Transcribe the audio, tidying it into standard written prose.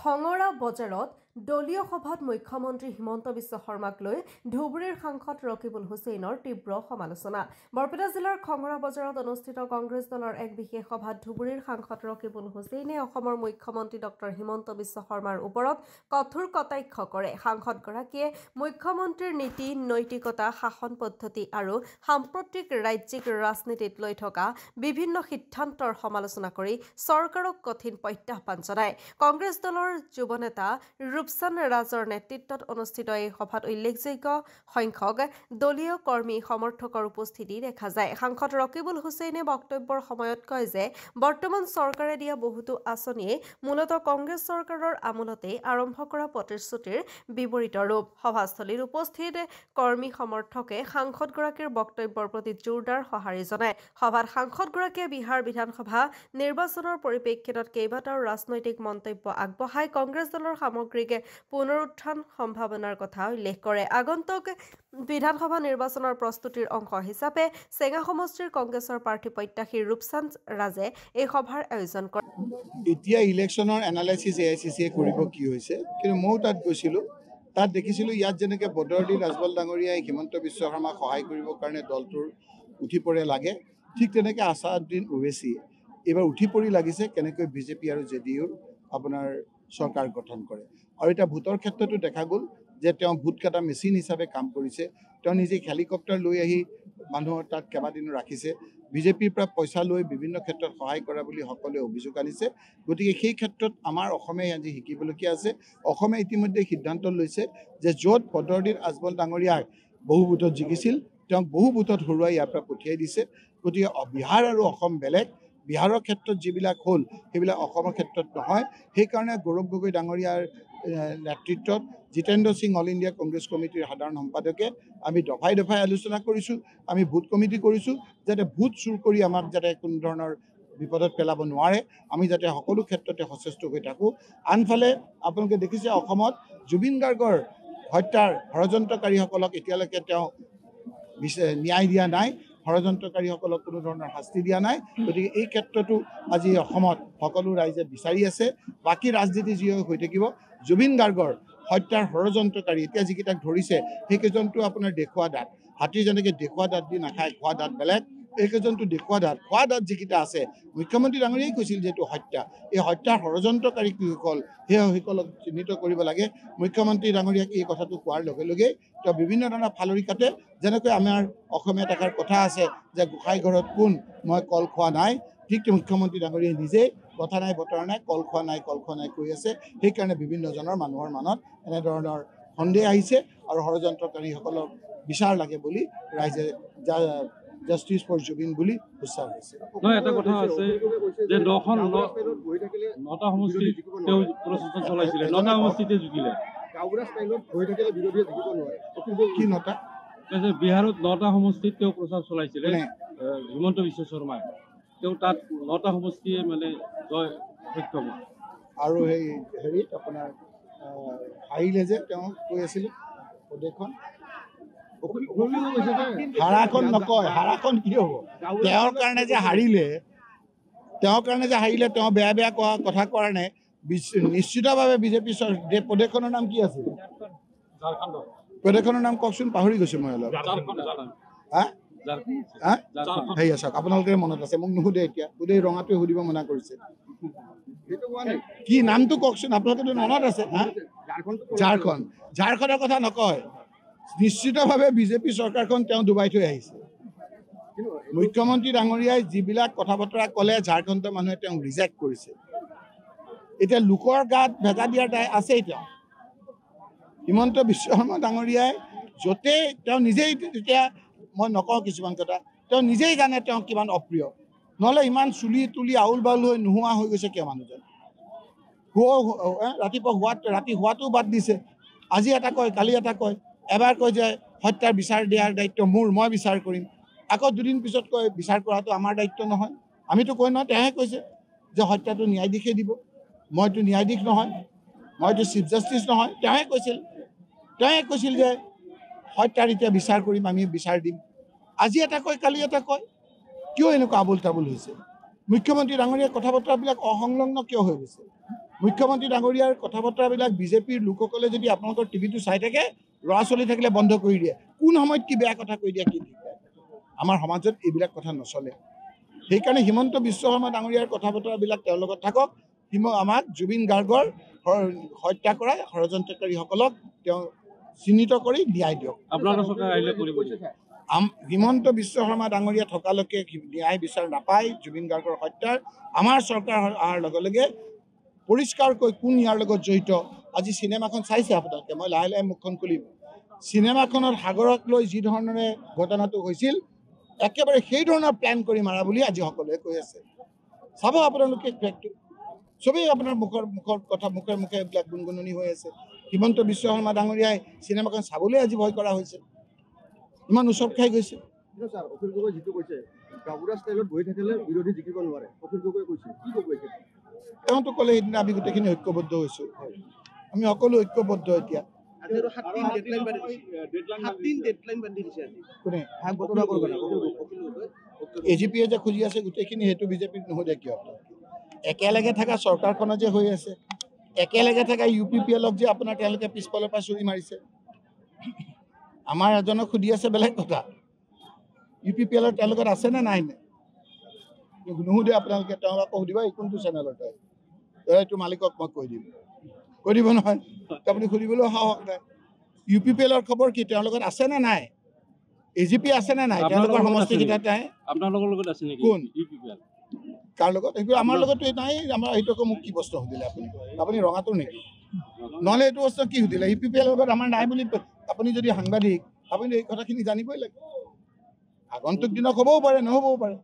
খঙৰা বজাৰত দলীয় সভাত মুখ্যমন্ত্ৰী হিমন্ত বিশ্ব শৰ্মাক লৈ ধুবুৰীৰ সাংসদ ৰকিবুল হুছেইনৰ তীব্ৰ সমালোচনা। বৰপেটা জিলাৰ খঙৰা বজাৰত অনুষ্ঠিত কংগ্ৰেছ দলৰ এক বিশেষ সভাত ধুবুৰীৰ সাংসদ ৰকিবুল হুছেইনে অসমৰ মুখ্যমন্ত্ৰী ডক্টৰ হিমন্ত বিশ্ব শৰ্মাৰ ওপৰত কঠোৰ কটাক্ষ কৰে। সাংসদগৰাকীয়ে মুখ্যমন্ত্ৰীৰ নীতি, নৈতিকতা, শাসন পদ্ধতি আৰু সাম্প্ৰতিক ৰাজ্যিক ৰাজনীতিত লৈ থকা বিভিন্ন সিদ্ধান্তৰ সমালোচনা কৰি চৰকাৰক কঠিন প্ৰত্যাহ্বান জনায়। কংগ্ৰেছ দলৰ যুৱ নেতা ৰূপচান ৰাজৰ নেতৃত্বত অনুষ্ঠিত এই সভাত উল্লেখযোগ্য সংখ্যক দলীয় কৰ্মী সমৰ্থকৰ উপস্থিতি দেখা যায়। সাংসদ ৰকিবুল হুছেইনে বক্তব্যৰ সময়ত কয় যে বৰ্তমান চৰকাৰে দিয়া বহুতো আঁচনিয়ে মূলতঃ কংগ্ৰেছ চৰকাৰৰ আমোলতেই আৰম্ভ কৰা প্ৰতিশ্ৰুতিৰ বিপৰীত ৰূপ। সভাস্থলীত উপস্থিত কৰ্মী সমৰ্থকে সাংসদগৰাকীৰ বক্তব্যৰ প্ৰতি জোৰদাৰ সঁহাৰি জনায়। সভাত সাংসদগৰাকীয়ে বিহাৰ বিধানসভা নিৰ্বাচনৰ পৰিপ্ৰেক্ষিতত কেইবাটাও ৰাজনৈতিক মন্তব্য আগবঢ়াই কংগ্ৰেছ দলৰ সামগ্ৰিক পুনৰুত্থান সম্ভাৱনাৰ কথা উল্লেখ কৰে। আগন্তুক বিধানসভা নিৰ্বাচনৰ প্ৰস্তুতিৰ অংশ হিচাপে চেঙা সমষ্টিৰ কংগ্ৰেছৰ প্ৰাৰ্থী প্ৰত্যাশী ৰূপচান ৰাজে এই সভাৰ আয়োজন কৰে। এতিয়া ইলেকশ্যনৰ এনালাইচিছ AICCয়ে কৰিব কি হৈছে, কিন্তু ময়ো তাত গৈছিলোঁ। তাত দেখিছিলোঁ ইয়াত যেনেকৈ বদৰুদ্দিন ৰাজবল ডাঙৰীয়াই হিমন্ত বিশ্ব শৰ্মাক সহায় কৰিবৰ কাৰণে দলটোৰ উঠি পৰে লাগে, ঠিক তেনেকৈ আছাদুদ্দিন ওৱেইছিয়ে এইবাৰ উঠি পৰি লাগিছে কেনেকৈ BJP আৰু JDUৰ আপোনাৰ চৰকাৰ গঠন কৰে। আৰু এতিয়া ভোটৰ ক্ষেত্ৰতো দেখা গ'ল যে তেওঁ ভোট কটা মেচিন হিচাপে কাম কৰিছে। তেওঁ নিজে হেলিকপ্টাৰ লৈ আহি মানুহৰ তাত কেইবাদিনো ৰাখিছে। BJPৰ পৰা পইচা লৈ বিভিন্ন ক্ষেত্ৰত সহায় কৰা বুলি সকলোৱে অভিযোগ আনিছে। গতিকে সেই ক্ষেত্ৰত আমাৰ অসমে আজি শিকিবলগীয়া আছে। অসমে ইতিমধ্যে সিদ্ধান্ত লৈছে যে য'ত বদৰুদ্দিন ৰাজবল ডাঙৰীয়াক বহু ভোটত জিকিছিল তেওঁক বহু ভোটত হৰুৱাই ইয়াৰ পৰা পঠিয়াই দিছে। গতিকে বিহাৰ আৰু অসম বেলেগ। বিহাৰৰ ক্ষেত্ৰত যিবিলাক হ'ল সেইবিলাক অসমৰ ক্ষেত্ৰত নহয়। সেইকাৰণে গৌৰৱ গগৈ ডাঙৰীয়াৰ নেতৃত্বত জিতেন্দ্ৰ সিং অল ইণ্ডিয়া কংগ্ৰেছ কমিটিৰ সাধাৰণ সম্পাদকে আমি দফাই দফাই আলোচনা কৰিছোঁ। আমি ভোট কমিটি কৰিছোঁ যাতে ভোট চুৰ কৰি আমাক যাতে কোনো ধৰণৰ বিপদত পেলাব নোৱাৰে, আমি যাতে সকলো ক্ষেত্ৰতে সচেষ্ট হৈ থাকোঁ। আনফালে আপোনালোকে দেখিছে অসমত জুবিন গাৰ্গৰ হত্যাৰ ষড়যন্ত্ৰকাৰীসকলক এতিয়ালৈকে তেওঁ ন্যায় দিয়া নাই, ষড়যন্ত্ৰকাৰীসকলক কোনো ধৰণৰ শাস্তি দিয়া নাই। গতিকে এই ক্ষেত্ৰতো আজি অসমত সকলো ৰাইজে বিচাৰি আছে। বাকী ৰাজনীতি যি হৈ থাকিব, জুবিন গাৰ্গৰ হত্যাৰ ষড়যন্ত্ৰকাৰী এতিয়া যিকেইটাক ধৰিছে সেইকেইজনটো আপোনাৰ দেখুওৱা দাঁত। হাতী যেনেকৈ দেখুওৱা দাঁত দি নাখায়, খোৱা দাঁত বেলেগ। এইকেইজনটো দেখুওৱা দাঁত, খোৱা দাঁত যিকেইটা আছে, মুখ্যমন্ত্ৰী ডাঙৰীয়াই কৈছিল যে এইটো হত্যা। এই হত্যাৰ ষড়যন্ত্ৰকাৰী কিসকল সেইসকলক চিহ্নিত কৰিব লাগে। মুখ্যমন্ত্ৰী ডাঙৰীয়াক এই কথাটো কোৱাৰ লগে লগে তেওঁ বিভিন্ন ধৰণৰ ফালৰি কাটে। যেনেকৈ আমাৰ অসমীয়াত এষাৰ কথা আছে যে গোসাঁই ঘৰত কোন, মই কল খোৱা নাই। ঠিক মুখ্যমন্ত্ৰী ডাঙৰীয়াই নিজেই কথা নাই বতৰা নাই, কল খোৱা নাই কৈ আছে। সেইকাৰণে বিভিন্নজনৰ মানুহৰ মনত এনেধৰণৰ সন্দেহ আহিছে আৰু ষড়যন্ত্ৰকাৰীসকলক বিচাৰ লাগে বুলি ৰাইজে জাষ্টিছ ফৰ জুবিন বুলি উচ্চাৰ হৈছে। এটা কথা আছে যে নটা সমষ্টিত তেওঁ প্ৰচেষ্টা চলাইছিলে, নটা সমষ্টিতে জিকিলে। কি নটা? বিহাৰত নটা সমষ্টিত তেওঁ প্ৰচাৰ চলাইছিলে হিমন্ত বিশ্ব শৰ্মাই। তেওঁ তাত নটা সমষ্টিয়ে মানে জয় সক্ষম হয়। আৰু সেই হেৰিত আপোনাৰ হাৰিলে যে তেওঁ কৈ আছিলে প্ৰদেশখন হাৰাখন নকয়, হাৰাখন কি হ'ব? তেওঁৰ কাৰণে যে হাৰিলে, তেওঁ বেয়া বেয়া কথা কোৱাৰ নাই। নিশ্চিতভাৱে BJP প্ৰদেশখনৰ নাম কি আছিল? প্ৰদেশখনৰ নাম কওকচোন, পাহৰি গৈছোঁ মই অলপ। হেৰি চাওক, আপোনালোকে মনত আছে, মোক নুসুধে এতিয়া। গোটেই ৰঙাটোৱে সুধিব মনা কৰিছে। কি নামটো কওকচোন, আপোনালোকেতো মনত আছে। ঝাৰখণ্ডৰ কথা নকয়। নিশ্চিতভাৱে BJP চৰকাৰখন তেওঁ ডুবাই থৈ আহিছে। মুখ্যমন্ত্ৰী ডাঙৰীয়াই যিবিলাক কথা বতৰা ক'লে ঝাৰখণ্ডৰ মানুহে তেওঁ ৰিজেক্ট কৰিছে। এতিয়া লোকৰ গাত ভেজা দিয়াৰ দায় আছেই তেওঁ। হিমন্ত বিশ্ব শৰ্মা ডাঙৰীয়াই য'তেই তেওঁ নিজেই, তেতিয়া মই নকওঁ কিছুমান কথা, তেওঁ নিজেই জানে তেওঁ কিমান অপ্ৰিয়। নহ'লে ইমান চুলি তুলি আউল বাউল হৈ নোহোৱা হৈ গৈছে কিয় মানুহজন? ৰাতি শোৱাটোও বাদ দিছে। আজি এটা কয়, কালি এটা কয়। এবাৰ কয় যে হত্যাৰ বিচাৰ দিয়াৰ দায়িত্ব মোৰ, মই বিচাৰ কৰিম। আকৌ দুদিন পিছত কয় বিচাৰ কৰাটো আমাৰ দায়িত্ব নহয়। আমিতো কৈ নহয়, তেওঁহে কৈছে যে হত্যাটো ন্যায়াধীশে দিব। মইতো ন্যায়াধীশ নহয়, মইতো চিফ জাষ্টিছ নহয়। তেওঁহে কৈছিল যে হত্যাৰ এতিয়া বিচাৰ কৰিম, আমি বিচাৰ দিম। আজি এটা কয়, কালি এটা কয়। কিয় এনেকুৱা আবোল তাবোল হৈছে? মুখ্যমন্ত্ৰী ডাঙৰীয়াৰ কথা বতৰাবিলাক অসংলগ্ন কিয় হৈ গৈছে? মুখ্যমন্ত্ৰী ডাঙৰীয়াৰ কথা বতৰাবিলাক বিজেপিৰ লোকসকলে যদি আপোনালোকৰ টিভিটো চাই থাকে, ল'ৰা ছোৱালী থাকিলে বন্ধ কৰি দিয়ে, কোন সময়ত কি বেয়া কথা কৈ দিয়ে কি ঠিক নাই। আমাৰ সমাজত এইবিলাক কথা নচলে। সেইকাৰণে হিমন্ত বিশ্ব শৰ্মা ডাঙৰীয়াৰ কথা বতৰাবিলাক তেওঁৰ লগত থাকক। আমাক জুবিন গাৰ্গৰ হত্যা কৰা ষড়যন্ত্ৰকাৰীসকলক তেওঁ চিহ্নিত কৰি ন্যায় দিয়ক। হিমন্ত বিশ্ব শৰ্মা ডাঙৰীয়া থকালৈকে ন্যায় বিচাৰ নাপায় জুবিন গাৰ্গৰ হত্যাৰ। আমাৰ চৰকাৰ অহাৰ লগে লগে পৰিষ্কাৰকৈ কোন ইয়াৰ লগত জড়িত। আজি চিনেমাখন চাইছে আপোনালোকে, মই লাহে লাহে মুখখন খুলিম। চিনেমাখনত সাগৰক লৈ যি ধৰণেৰে ঘটনাটো হৈছিল, একেবাৰে সেই ধৰণৰ প্লেন কৰি মাৰা বুলি আজি সকলোৱে কৈ আছে। চাব আপোনালোকে ফেক্টটো, চবেই আপোনাৰ মুখে মুখে এইবিলাক গুণগুণনি হৈ আছে। হিমন্ত বিশ্ব শৰ্মা ডাঙৰীয়াই চিনেমাখন চাবলৈ আজি ভয় কৰা হৈছে, ইমান ওচৰ খাই গৈছে। অখিল গগৈ যিটো কৈছে, গাঁৱৰ ষ্টাইলত বহি থাকিলে বিৰোধী জিকিব নোৱাৰে, অখিল গগৈ কৈছে, কি ক'ব এতিয়া? তেওঁতো ক'লে সেইদিনা আমি গোটেইখিনি ঐক্যবদ্ধ হৈছোঁ, আমি সকলো ঐক্যবদ্ধ। এতিয়া এজিপিয়ে যে খুজি আছে গোটেইখিনি, সেইটো বিজেপিক নোসোধে কিয়? একেলগে থকা চৰকাৰখনত যে হৈ আছে, একেলগে থকা UPPLক যে আপোনাৰ তেওঁলোকে পিছফালৰ পৰা চুৰি মাৰিছে, আমাৰ এজনক সুধি আছে বেলেগ কথা। UPPLৰ তেওঁলোকত আছে নে নাই নে নুসুধে আপোনালোকে। তেওঁক আকৌ সুধিব এই কোনটো চেনেলত হয়, এইটো মালিকক মই কৈ দিব নহয়, আপুনি সুধিবলৈও সাহস নাই। UPPLৰ খবৰ কি, তেওঁলোকত আছে নে নাই? AGP আছে নে নাই? তেওঁলোকৰ সমষ্টিকেইটাত নাই। আপোনালোকৰ লগত আছে নেকি কোন UPPL? কাৰ লগত? এইটো আমাৰ লগতো নাই। আমাৰ সেইটো আকৌ মোক কি বস্তু সুধিলে আপুনি ৰঙাটোৰ নেকি? নহ'লে এইটো বস্তু কি সুধিলে? UPPLৰ লগত আমাৰ নাই বুলি আপুনি যদি সাংবাদিক, আপুনি এই কথাখিনি জানিবই লাগে। আগন্তুক দিনত হ'বও পাৰে, নহ'বও পাৰে।